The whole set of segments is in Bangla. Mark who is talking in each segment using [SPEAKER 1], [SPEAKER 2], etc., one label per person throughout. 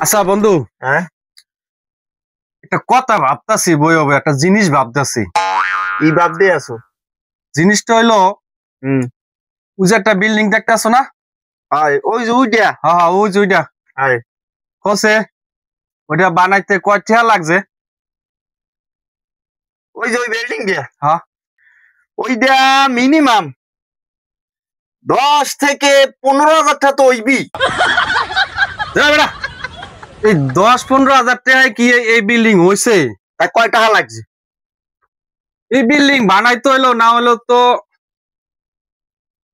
[SPEAKER 1] আচ্ছা বন্ধু,
[SPEAKER 2] হ্যাঁ
[SPEAKER 1] একটা কথা ভাবতাছি, বই হবে একটা জিনিস ভাবতাছি।
[SPEAKER 2] কি ভাবতে আছো?
[SPEAKER 1] জিনিসটা হইলো
[SPEAKER 2] হুম
[SPEAKER 1] ওই যে একটা বিল্ডিং দেখতেছো না?
[SPEAKER 2] আয় ওই যে উইটা
[SPEAKER 1] হ্যাঁ হ্যাঁ, ওই যে ওইটা
[SPEAKER 2] আয়
[SPEAKER 1] কসে ওইটা বানাইতে কয় টাকা লাগছে?
[SPEAKER 2] ওই যে ওই বিল্ডিং দিয়া
[SPEAKER 1] হ্যাঁ
[SPEAKER 2] ওইটা মিনিমাম 10 থেকে 15 হাজার টাকা তো হইবি।
[SPEAKER 1] যা বেটা, এই 10-15 হাজার টাকায় কি এই বিল্ডিং হইছে?
[SPEAKER 2] তাই কয় টাকা লাগছে?
[SPEAKER 1] এই বিল্ডিং বানাইতে হইলো না হইলো তো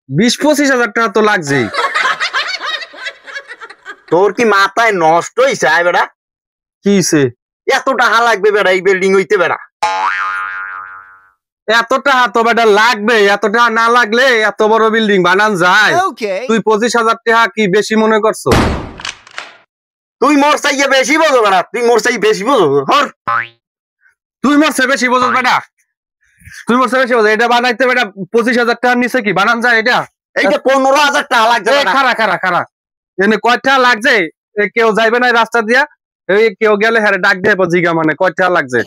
[SPEAKER 1] 20-25 হাজার টাকা তো লাগছেই।
[SPEAKER 2] তোর কি মাথায় নষ্ট হইছে? আয় বেড়া,
[SPEAKER 1] কি হইছে?
[SPEAKER 2] এত টাকা লাগবে বেড়া এই বিল্ডিং হইতে বেড়া?
[SPEAKER 1] এত টাকা তো বেটা লাগবে, এত টাকা না লাগলে এত বড় বিল্ডিং বানান যায়? তুই 25,000 টাকা কি বেশি মনে করছো?
[SPEAKER 2] তুই মোর চাইয়ে বেশি বোঝো বেড়া, তুই মোর চাই বেশি বোঝো। হর
[SPEAKER 1] তুই মরছে বেশি বোঝস বেটা, তুই মরছে বেশি বোঝ। এটা বানাইতে বেটা 25,000 টাকার নিচে কি বানান যায় এটা?
[SPEAKER 2] এইটা 15 হাজার টাকা লাগছে বেড়া।
[SPEAKER 1] খারা খারা খারা, এনে কয়টা লাগছে? কেউ যাইবে না রাস্তা দিয়া, এই কেউ গেলে হ্যাঁ ডাক দেব জিগা, মানে কয়টা লাগছে?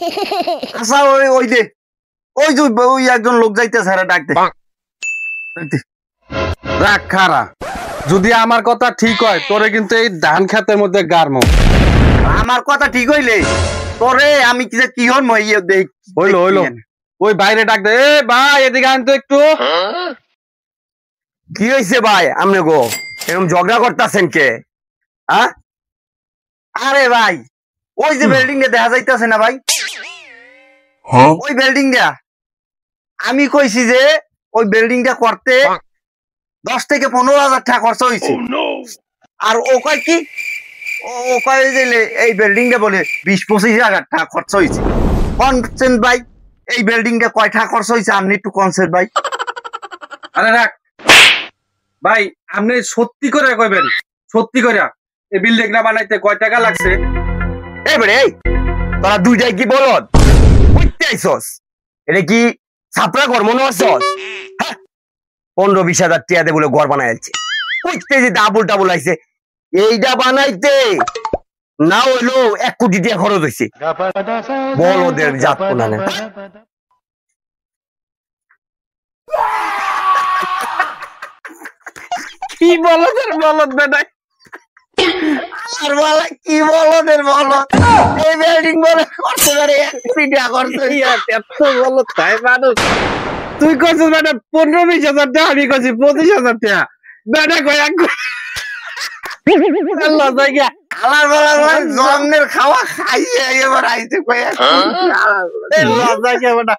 [SPEAKER 2] আচ্ছা ওই ওই যে ওই যে ওই একজন লোক যাইতেছে, হ্যাঁ ডাক দে।
[SPEAKER 1] রাখ খারা, যদি আমার কথা ঠিক হয় তোরে কিন্তু এই ধান খেতের মধ্যে গারমো।
[SPEAKER 2] আমার কথা ঠিক হইলে তোরে আমি কি হন মই দেখ।
[SPEAKER 1] হইলো হইলো, ওই বাইরে ডাক দে, এ ভাই এদিকে আন তো একটু।
[SPEAKER 2] কি হয়েছে ভাই? আমনে গো এরকম ঝগড়া করতেছেন কে? হ্যাঁ আরে ভাই, ওই যে বিল্ডিং টা দেখা যাইতেছে না ভাই, ওই বিল্ডিং টা আমি কইছি যে ওই বিল্ডিং টা করতে 10 থেকে 15 হাজার টাকা খরচ হয়েছে। আর ও কয় কি, ও কয় যে এই বিল্ডিং টা বলে 20-25 হাজার টাকা খরচ হয়েছে। কনসেন ভাই, এই বিল্ডিং টা কয় টাকা খরচ হয়েছে আপনি একটু কনসেন ভাই।
[SPEAKER 1] আরে রাখ ভাই, আপনি সত্যি করে কইবেন, সত্যি করে এই বিল্ডিংটা বানাইতে কয় টাকা লাগছে?
[SPEAKER 2] এবারে এই তোরা দুইটাই কি বলদ বুঝতে আইসস? এটা কি ছাপড়া ঘর মনে হচ্ছস? 15-20 হাজার টিয়াতে বলে ঘর বানাই যাচ্ছে, বুঝতে যে ডাবল ডাবল আইছে। এইটা বানাইতে না হইলো 1 কোটি টাকা খরচ হয়েছে। বলদের জাত না
[SPEAKER 1] কি বলদের বলদ বেটাই,
[SPEAKER 2] আর বলে কি বলদের বলদ, এই বিল্ডিং বলে করতে পারে 1 কোটি টাকা খরচ হয়েছে।
[SPEAKER 1] এত বলদ তাই মানুষ? তুই কইছিস বেটা 15-20 হাজার টাকা, আমি কইছি 25,000 টাকা। বেটা কয় এক আল্লাহ জায়গা
[SPEAKER 2] আলার বলা জন্মের খাওয়া খাইয়ে এবার আইতে কয়ে
[SPEAKER 1] লজ্জা কে বেটা।